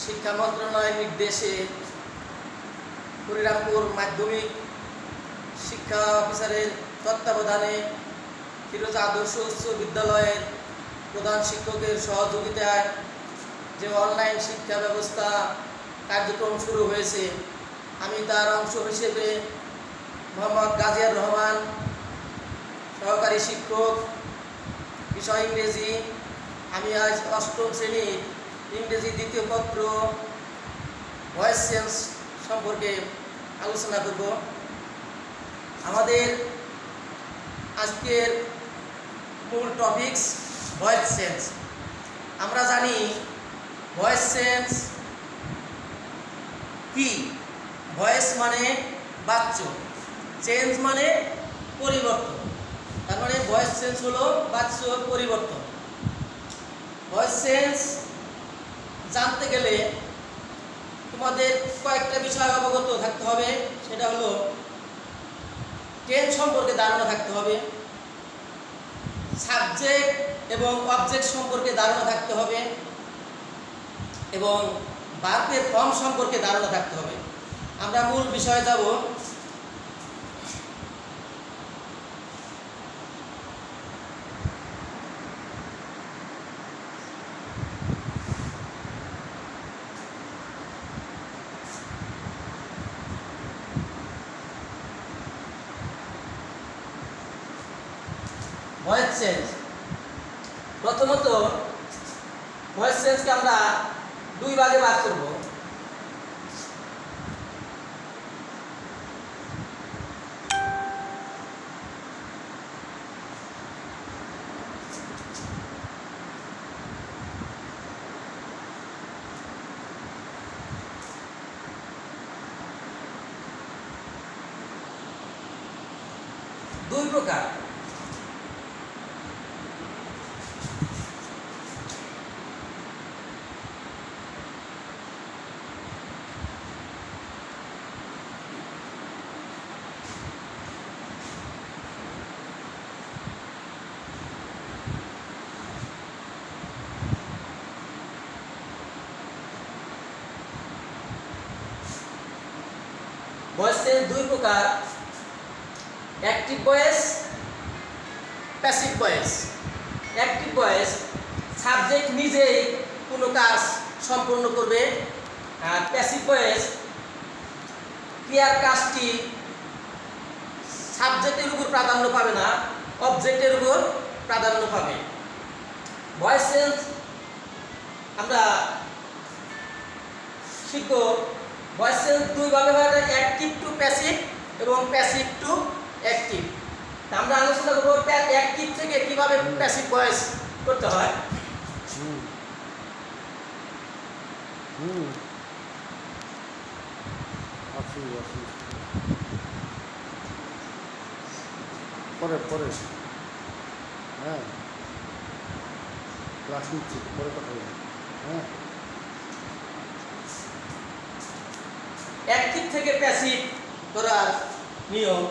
শিক্ষা মন্ত্রণালয়ের নির্দেশে হরিরামপুর মাধ্যমিক শিক্ষা অফিসারের তত্ত্বাবধানে ফিরোজা আদর্শ উচ্চ বিদ্যালয়ের প্রধান শিক্ষকের সহযোগিতায় যে অনলাইন শিক্ষা ব্যবস্থা কার্যক্রম শুরু হয়েছে, আমি তার অংশ হিসেবে মোহাম্মদ গাজিয়ার রহমান, সহকারী শিক্ষক, বিষয় ইংরেজি। আমি আজ অষ্টম শ্রেণীর ইংরেজি দ্বিতীয় পত্র ভয়েস চেঞ্জ সম্পর্কে আলোচনা করব। আমাদের আজকের মূল টপিকস ভয়েস চেঞ্জ। আমরা জানি ভয়েস চেঞ্জ কি। ভয়েস মানে বাচ্য, চেঞ্জ মানে পরিবর্তন। তার মানে ভয়েস চেঞ্জ হলো বাচ্য পরিবর্তন। ভয়েস চেঞ্জ জানতে গেলে তোমাদের কয়েকটা বিষয় অবগত থাকতে হবে। সেটা হলো টেন্স সম্পর্কে ধারণা থাকতে হবে, সাবজেক্ট এবং অবজেক্ট সম্পর্কে ধারণা থাকতে হবে এবং ভার্বের ফর্ম সম্পর্কে ধারণা থাকতে হবে। আমরা মূল বিষয়ে যাব। Voice change. প্রথমত ভয়েস চেঞ্জকে আমরা দুই ভাগে ভাগ করব। দুই প্রকার। ভয়েস চেঞ্জ দুই প্রকার: active voice, passive voice. Active voice subject নিজেই কোনো কাজ সম্পূর্ণ করবে, আর প্যাসিভ ভয়েস ক্রিয়ার কাজটি সাবজেক্টের উপর প্রাধান্য পাবে না, অবজেক্টের উপর প্রাধান্য পাবে। ভয়েস চেঞ্জ আমরা শিখব। ভয়েস চেঞ্জ দুইভাবে হয়, অ্যাক্টিভ টু প্যাসিভ এবং প্যাসিভ টু অ্যাক্টিভ। আমরা আলোচনা করব অ্যাক্টিভ থেকে কিভাবে প্যাসিভ ভয়েস করতে হয়। পরে পরে হ্যাঁ ক্লাস নিচ্ছি, পরে কথা বলি। হ্যাঁ, অ্যাক্টিভ থেকে প্যাসিভ করার নিয়ম।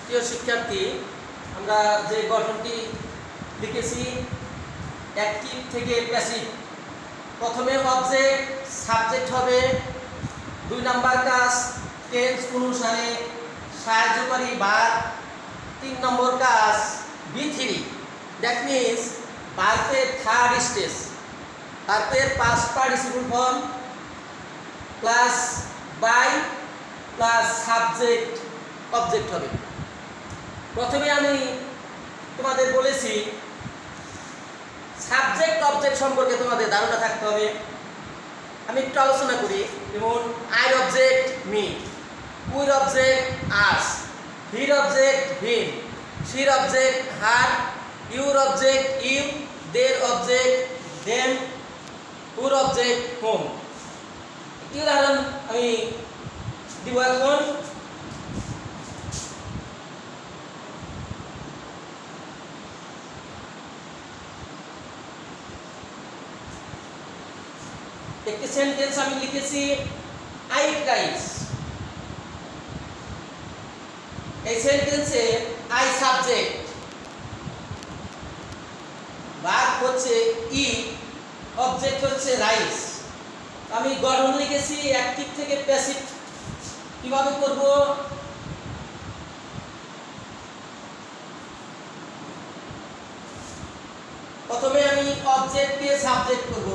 প্রিয় শিক্ষার্থী, আমরা যে গঠনটি লিখেছি অ্যাক্টিভ থেকে প্যাসিভ। প্রথমে অবজেক্ট, সাবজেক্ট হবে। 2 নাম্বার কাজ টেন্স অনুসারে সাহায্যকারী ভার্ব। 3 নম্বর কাজ B3, দ্যাট মিন্স ভার্বের থার্ড স্টেজ, ভার্বের past participle form plus by plus subject object হবে। প্রথমে আমি তোমাদের বলেছি সাবজেক্ট অবজেক্ট সম্পর্কে তোমাদের ধারণা থাকতে হবে। আমি একটু আলোচনা করি। যেমন আইর অবজেক্ট মি, উইর অবজেক্ট আস, হির অবজেক্ট হিম, শির অবজেক্ট হার, ইউর অবজেক্ট ইউ, দের অবজেক্ট দেম, উর অবজেক্ট হোম। একটি উদাহরণ আমি দিব এখন। একটি সেন্টেন্স আমি লিখেছি আই রাইস। এই সেন্টেন্সে আই সাবজেক্ট, ভার্ব হচ্ছে ই, অবজেক্ট হচ্ছে রাইস। আমি গঠন লিখেছি অ্যাক্টিভ থেকে প্যাসিভ। কিভাবে করব? প্রথমে আমি অবজেক্ট দিয়ে সাবজেক্ট করব।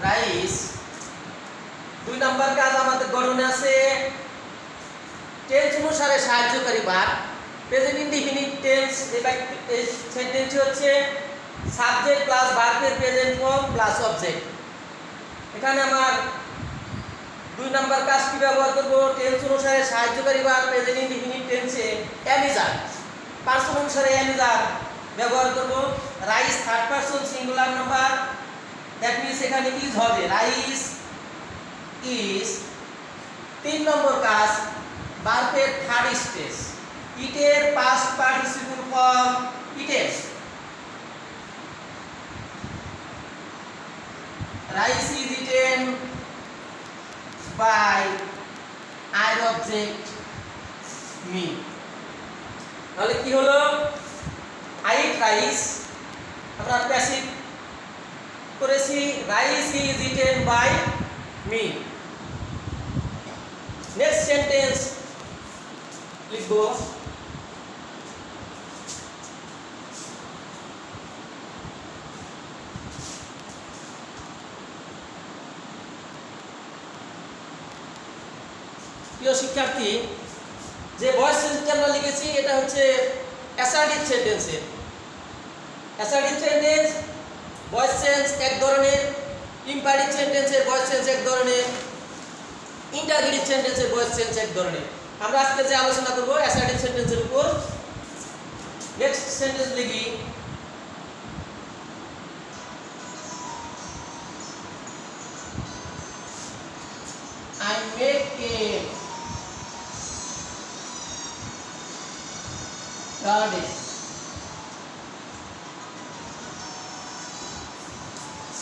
রাইস। 2 নাম্বার কাজ আমাদের গঠনে আছে টেন্স অনুসারে সাহায্যকারী ভার্ব। প্রেজেন্ট ইনডিফিনিট টেন্স, এই সেন্টেন্সটি হচ্ছে সাবজেক্ট প্লাস ভার্বের প্রেজেন্ট ফর্ম প্লাস অবজেক্ট। এখানে আমার 2 নাম্বার কাজ কি ব্যবহার করব? টেন্স অনুসারে সাহায্যকারী ভার্ব প্রেজেন্ট ইনডিফিনিট টেন্সে এম ইজ আর, পারসন অনুসারে এম ইজ আর ব্যবহার করব। Rice third person singular number, that means এখানে ইজ হবে, রাইস ইজ। 3 নম্বর কাজ ভার্বের থার্ড স্টেজ, ইটের past participle form eaten. Rice is eaten by I object me. তাহলে কি হলো? আই ইট রাইস, আমরা প্যাসিভ করেছি, rice is eaten by me. Next sentence লিখব প্রিয় শিক্ষার্থী, যে ভয়েস সেন্টেন্সটা আমরা লিখেছি এটা হচ্ছে অ্যাসার্টিভ সেন্টেন্সের। অ্যাসার্টিভ সেন্টেন্স ভয়েস চেঞ্জ এক ধরনের, ইম্পারেটিভ সেন্টেন্সের ভয়েস চেঞ্জ এক ধরনের, ইন্টারগেটিভ সেন্টেন্সের ভয়েস চেঞ্জ এক ধরনের। আমরা আজকে যে আলোচনা করব অ্যাসার্টিভ সেন্টেন্সের উপর। নেক্সট সেন্টেন্স লিখি I make a garden.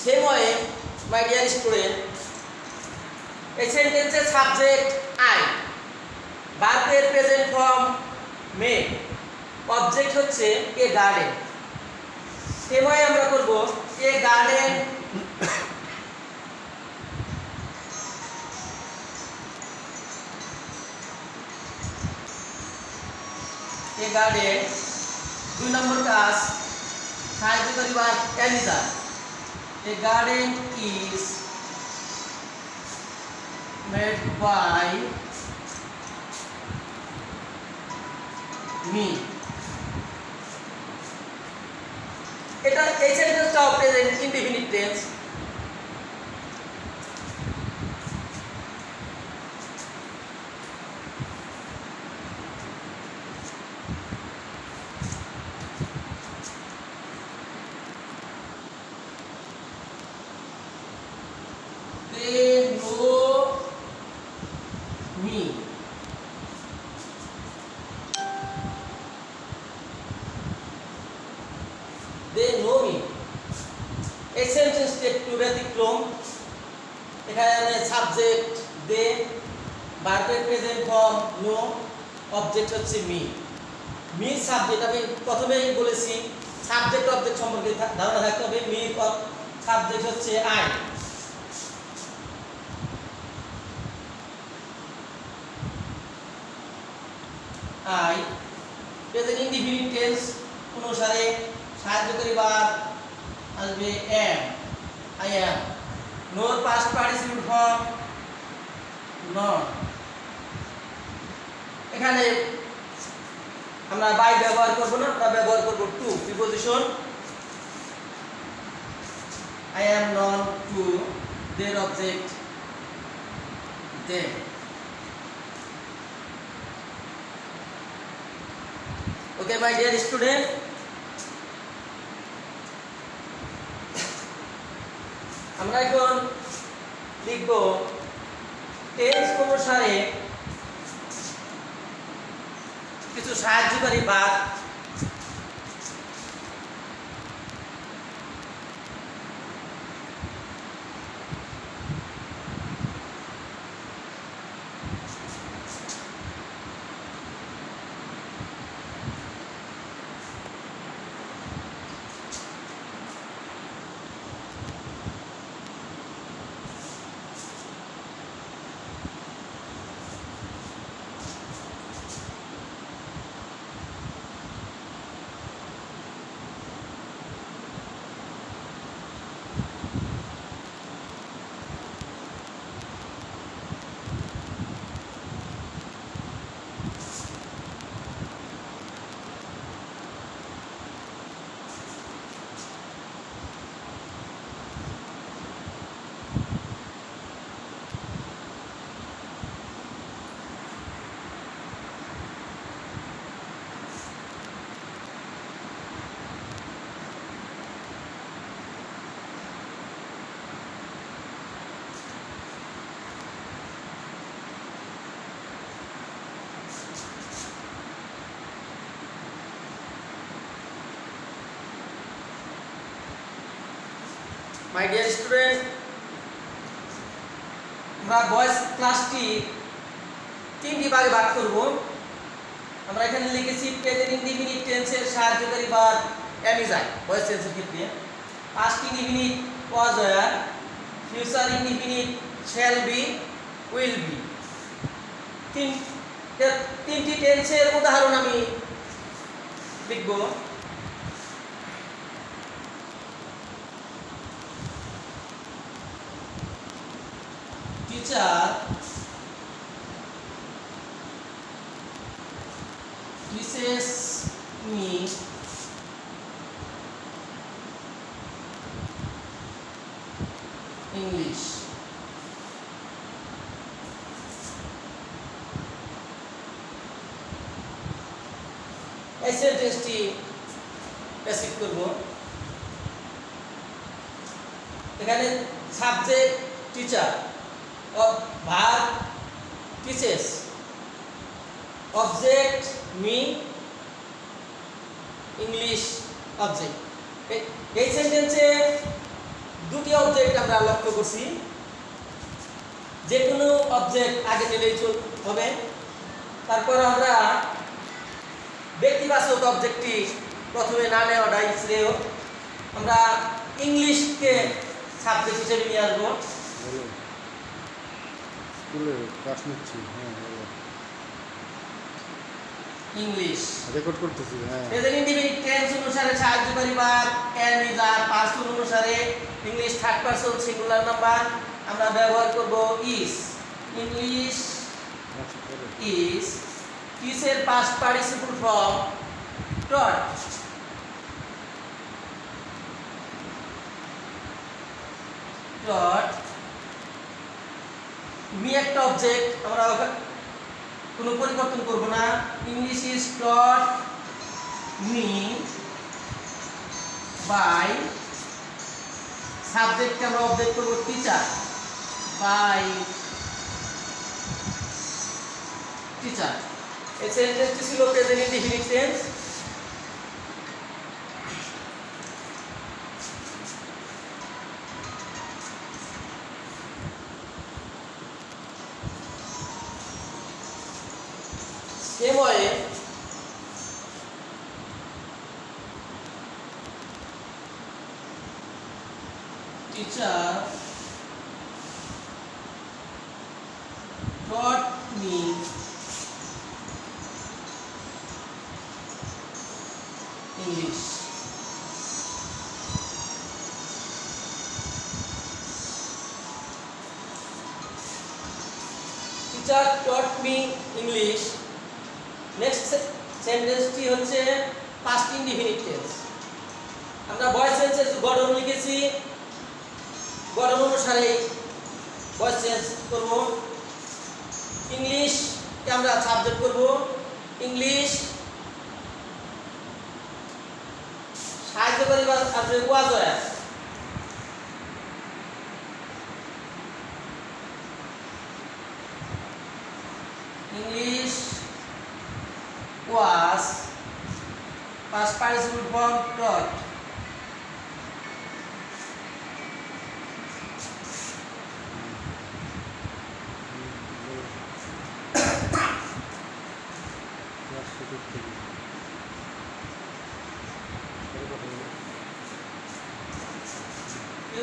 Same way, my dear student, এই সেন্টেন্সের সাবজেক্ট আই, ভার্বের প্রেজেন্ট ফর্ম মেক, অবজেক্ট হচ্ছে এ গার্ডেন। সেম ওয়ে আমরা করব এ গার্ডেন এ গার্ডেন। 2 নম্বর কাজ সাহায্যকারী verb Eliza. A garden is made by me. এটা এই সেন্টেন্সটা present indefinite tense. They know me. They know me. এই সেন্টেন্সটি একটু ব্যতিক্রম। এখানে সাবজেক্ট দে, ভার্বের প্রেজেন্ট ফর্ম নো, অবজেক্ট হচ্ছে মি। মি সাবজেক্ট, আমি প্রথমেই বলেছি সাবজেক্ট অবজেক্ট সম্পর্কে ধারণা থাকতে হবে। মি সাবজেক্ট হচ্ছে I. I present indefinite tense অনুসারে সাহায্যকারী ভার্ব আসবে am, I am। নোর পাস্ট পার্টিসিপল ফর্ম নট। এখানে আমরা বাই ব্যবহার করব না, আমরা ব্যবহার করব to preposition. I am known to their object them। Okay my dear student, আমরা এখন লিখব টেন্স অনুসারে কিছু সাহায্যকারী ভার্ব। মাই ডিয়ার স্টুডেন্ট, আমরা ভয়েস ক্লাসটি তিনটি ভাগে ভাগ করব। আমরা এখানে লিখেছি প্রেজেন্ট ইনডিফিনিট টেন্সের সাহায্যকারী verb am is I voice টেন্সের ক্ষেত্রে, past indefinite was were, future indefinite shall be, will be। তিনটি টেন্সের উদাহরণ আমি লিখব। Teacher teaches me English। এই সেন্টেন্সটি প্যাসিভ করব। এখানে subject teacher, verb teaches, object me, English object. এই সেন্টেন্সে দুটি অবজেক্ট আমরা লক্ষ্য করছি। যে কোনো অবজেক্ট আগে নিলেই হবে। তারপর আমরা ব্যক্তিবাচক অবজেক্টটি প্রথমে না নেওয়াটাই শ্রেয়। আমরা ইংলিশকে সাবজেক্ট হিসেবে নিয়ে আসবো। স্কুলে ক্লাস নিচ্ছি, হ্যাঁ ইংলিশ রেকর্ড করতেছি। হ্যাঁ প্রেজেন্ট ইনডিফিনিট টেন্স অনুসারে সাহায্যকারী verb am is are, past অনুসারে English third person singular number আমরা ব্যবহার করব is। ইংলিশ is কিসের past participle form taught। taught me একটা অবজেক্ট, আমরা কোনো পরিবর্তন করব না। English is taught me by, সাবজেক্টকে আমরা অবজেক্ট করব টিচার, বাই টিচার। এই সেন্টেন্সটি ছিল present indefinite tense. same way teacher taught me English. Teacher taught me English. Next সেন্টেন্সটি হচ্ছে past indefinite tense. আমরা ভয়েস সেন্সের গঠন লিখেছি, গঠন অনুসারে ভয়েস চেঞ্জ করব। ইংলিশকে আমরা সাবজেক্ট করব, ইংলিশ সাহায্য করিবার আসবে ওয়াজ হয়। English was past participle form taught.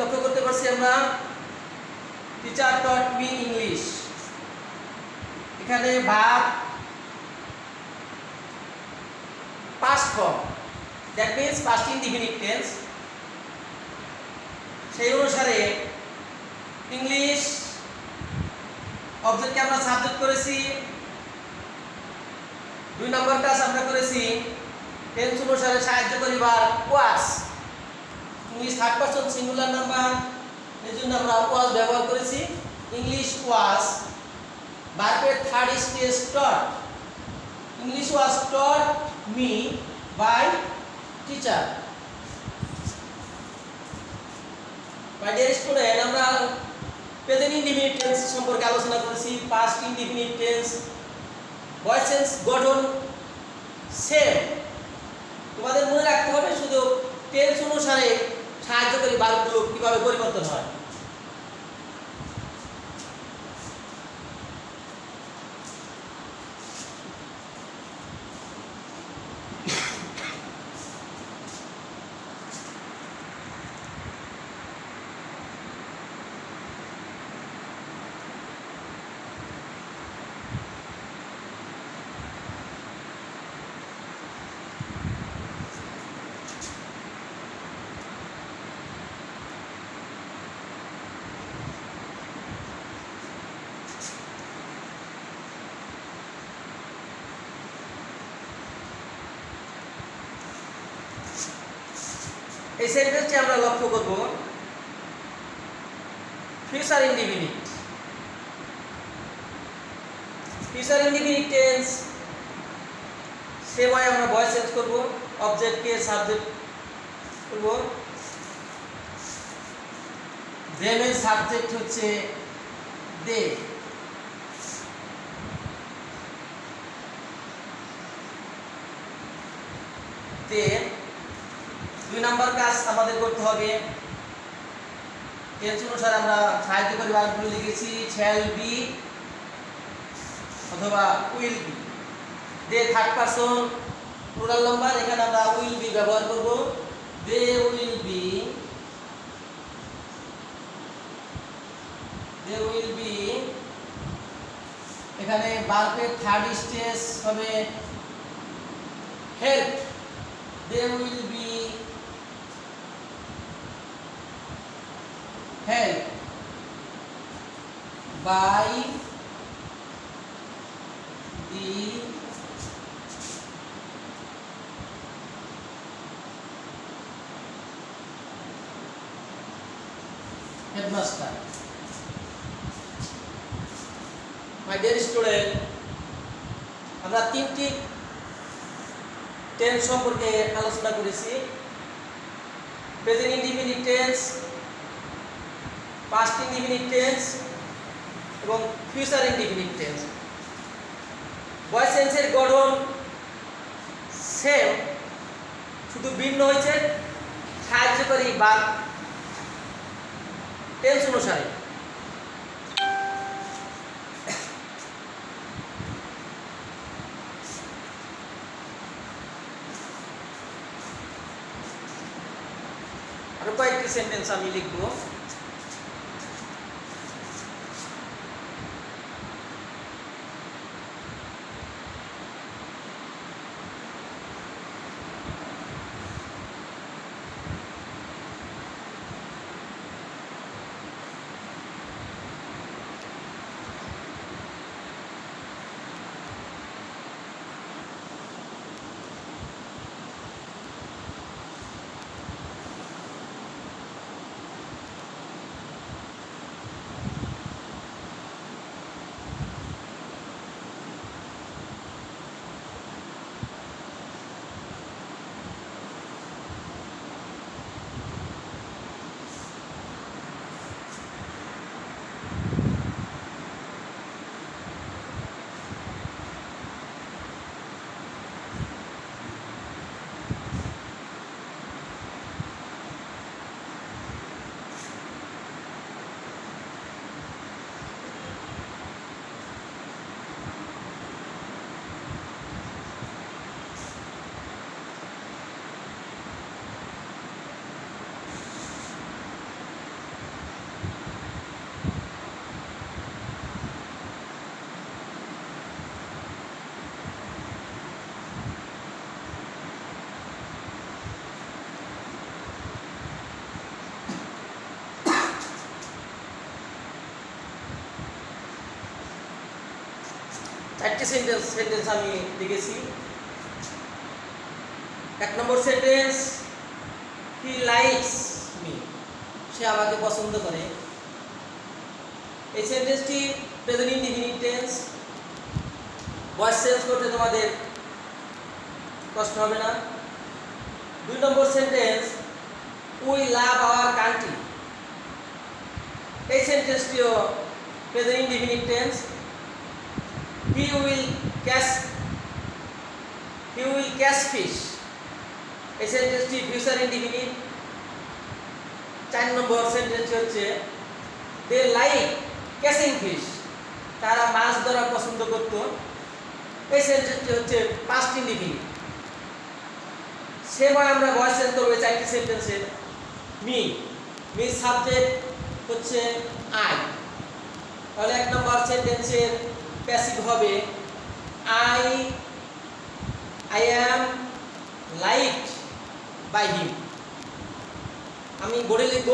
লক্ষ্য করতে পারছি আমরা টিচার টট মি ইংলিশ। এখানে verb past form, that means past indefinite tense। সেই অনুসারে ইংলিশ অবজেক্টকে আমরা সাবজেক্ট করেছি। 2 নম্বর কাজ আমরা করেছি টেন্স অনুসারে সাহায্যকারী verb was। English third person singular number, এজন্য আমরা was ব্যবহার করেছি। ইংলিশ was ভার্বের third stage taught। English was taught me by teacher। My dear student, আমরা প্রেজেন্ট ইনডিফিনিট টেন্স সম্পর্কে আলোচনা করেছি। Past indefinite tense voice tense গঠন সেম। তোমাদের মনে রাখতে হবে শুধু টেন্স অনুসারে সাহায্যকারী ভার্বগুলো কিভাবে পরিবর্তন হয়। এই সেন্টেন্সটি আমরা লক্ষ্য করব future indefinite. Future indefinite tense same way আমরা ভয়েস চেঞ্জ করব, অবজেক্টকে সাবজেক্ট করব। দেম এর সাবজেক্ট হচ্ছে দে। দেন 2 নম্বর কাজ আমাদের করতে হবে টেন্স অনুসারে আমরা সাহায্যকারী ভার্বগুলো লিখেছি shall be অথবা will be। They third person plural number, এখানে আমরা will be ব্যবহার করব। they will be, they will be এখানে ভার্বের থার্ড স্টেজ হবে help। they will be helped by the headmaster। My dear student, আমরা 3টি টেন্স সম্পর্কে আলোচনা করেছি। Present indefinite tense, past indefinite tense এবং ফিউচার ইনডিফিনিট টেন্স। ভয়েস টেন্সের গঠন সেম, শুধু ভিন্ন হয়েছে সাহায্যকারী বা টেন্স অনুসারে। কয়েকটি সেন্টেন্স আমি লিখব। চারটি সেন্টেন্স আমি লিখেছি। 1 নম্বর সেন্টেন্স, হি লাইকস মি, সে আমাকে পছন্দ করে। এই সেন্টেন্সটি present indefinite tense, voice change করতে তোমাদের কষ্ট হবে না। 2 নম্বর sentence, we love our country, এই সেন্টেন্সটিও present indefinite tense. He will catch fish, এই সেন্টেন্সটি ফিউচার ইনডিফিনিট। 4 নম্বর সেন্টেন্সটি হচ্ছে দে লাইক ক্যাচিং ফিশ, তারা মাছ ধরা পছন্দ করত, এই সেন্টেন্সটি হচ্ছে পাস্ট ইনডিফিনিট। সেবার আমরা ভয়েস চেঞ্জ করব 4টি সেন্টেন্সের। মি সাবজেক্ট হচ্ছে আই, তাহলে 1 নম্বর সেন্টেন্সের প্যাসিভ হবে I am liked by him. আমি বোর্ডে লিখব,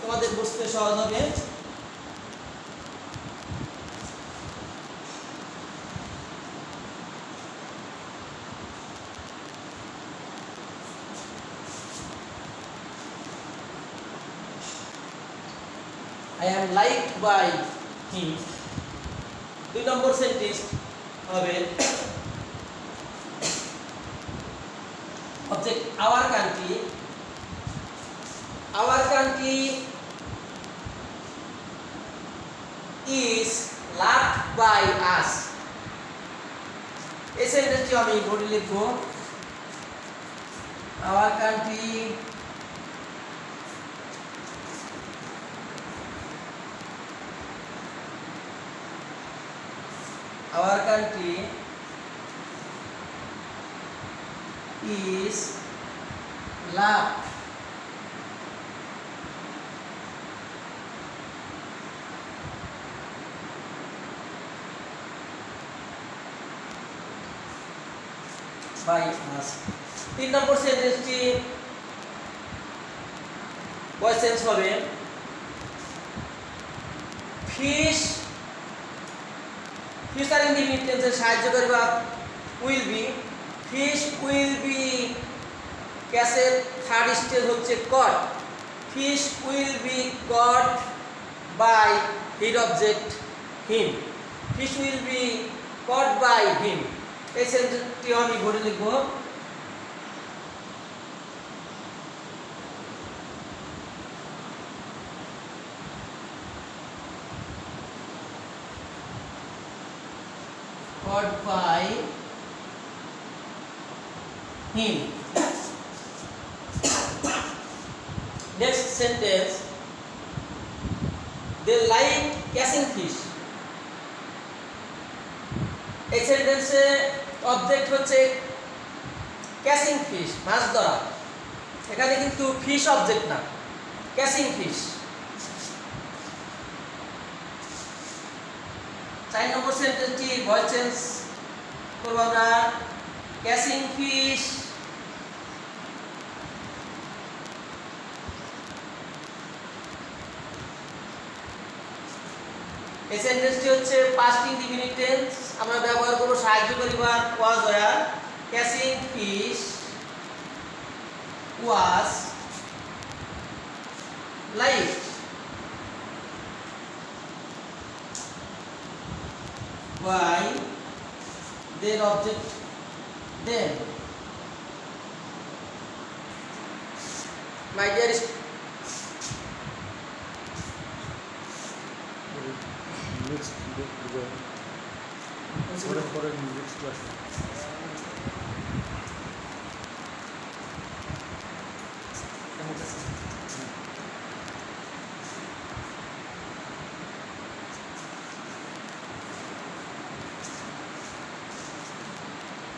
তোমাদের বুঝতে সহজ হবে। I am liked by him। 2 নম্বর সেন্টেন্স হবে object our country is loved by us, এই সেন্টেন্সটি আমি বোর্ডে লিখব। Our country is loved by us। 3 নম্বর সেন্টেন্সটি ভয়েস চেঞ্জ হবে ফিশ, ফিউচার ইনডিফিনিট টেন্সের সাহায্যকারী verb will be. Fish will be ক্যাচের থার্ড স্টেজ হচ্ছে caught. Fish will be caught by hit object him. Fish will be caught by him, এই সেন্টেন্সটি আমি বোর্ডে লিখব। caught by him। Next sentence, they like catching fish, এই সেন্টেন্সে object হচ্ছে ক্যাচিং ফিশ, মাছ ধরা। এখানে কিন্তু ফিশ অবজেক্ট না, ক্যাচিং ফিশ। 4 নম্বর সেন্টেন্সটি ভয়েস চেঞ্জ করব আমরা। ক্যাচিং ফিশ এই সেন্টেন্সটি হচ্ছে পাস্ট ইনডিফিনিট টেন্স। আমরা ব্যবহার করব সাহায্যকারী verb was were. Catching fish was like by their object then. My dear next পরে next class.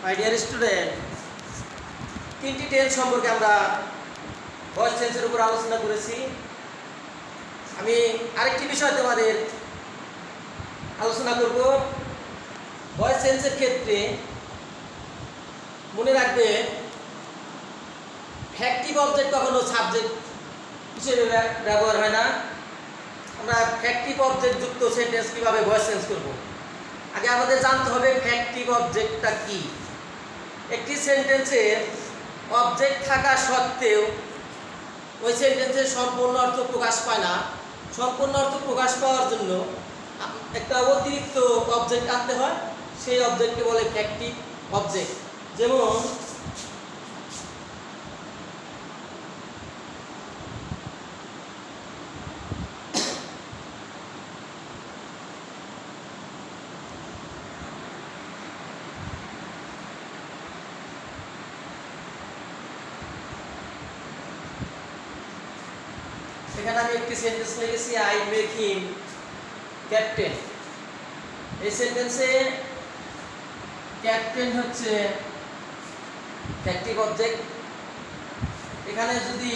My dear student, তিনটি টেন্স সম্পর্কে আমরা ভয়েস টেন্সের উপর আলোচনা করেছি। আমি আরেকটি বিষয় তোমাদের আলোচনা করব। ভয়েস টেন্সের ক্ষেত্রে মনে রাখবে ফ্যাক্টিভ অবজেক্ট কখনো সাবজেক্ট হিসেবে ব্যবহার হয় না। আমরা ফ্যাক্টিভ অবজেক্ট যুক্ত সেন্টেন্স কিভাবে ভয়েস চেঞ্জ করব, আগে আমাদের জানতে হবে ফ্যাক্টিভ অবজেক্টটা কি। একটি সেন্টেন্সের অবজেক্ট থাকা সত্ত্বেও ওই সেন্টেন্সের সম্পূর্ণ অর্থ প্রকাশ পায় না। সম্পূর্ণ অর্থ প্রকাশ পাওয়ার জন্য একটা অতিরিক্ত অবজেক্ট আনতে হয়, সেই অবজেক্টকে বলে ফ্যাক্টিভ অবজেক্ট। যেমন এখানে আমি একটি সেন্টেন্স লিখেছি, আই মেক হিম ক্যাপ্টেন। এই সেন্টেন্সে ক্যাপ্টেন হচ্ছে ফ্যাক্টিভ অবজেক্ট। এখানে যদি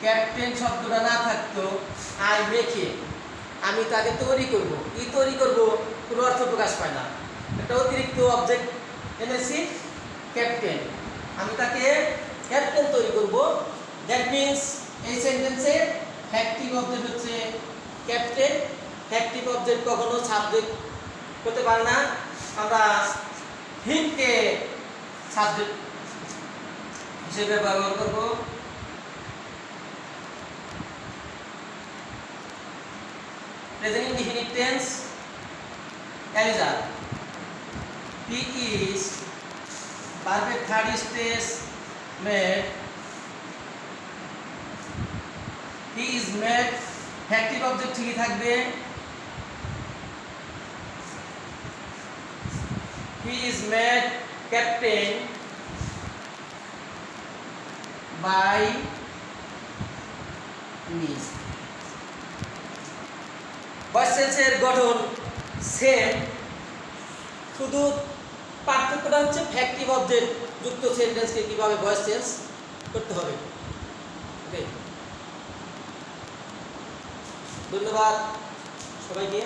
ক্যাপ্টেন শব্দটা না থাকতো, আই মেক হিম, আমি তাকে তৈরি করব, কি তৈরি করব কোনো অর্থ প্রকাশ পায় না। একটা অতিরিক্ত অবজেক্ট এনেছি ক্যাপ্টেন, আমি তাকে ক্যাপ্টেন তৈরি করব। দ্যাট মিন্স এই সেন্টেন্সে ফ্যাক্টিভ অবজেক্ট হচ্ছে ক্যাপ্টেন। ফ্যাক্টিভ অবজেক্ট কখনো সাবজেক্ট হতে পারে না। আমরা হিমকে সাবজেক্ট হিসেবে ব্যবহার করব। প্রেজেন্ট ইনডিফিনিট টেন্স, এলিজা, he is perfect third stage made, he is made factive object ঠিকই থাকবে। He is made captain by me. Voice চেঞ্জের গঠন সেম, শুধু পার্থক্যটা হচ্ছে ফ্যাক্টিভ অবজেক্ট যুক্ত সেন্টেন্সকে কিভাবে ভয়েস চেঞ্জ করতে হবে। ওকে, ধন্যবাদ সবাইকে।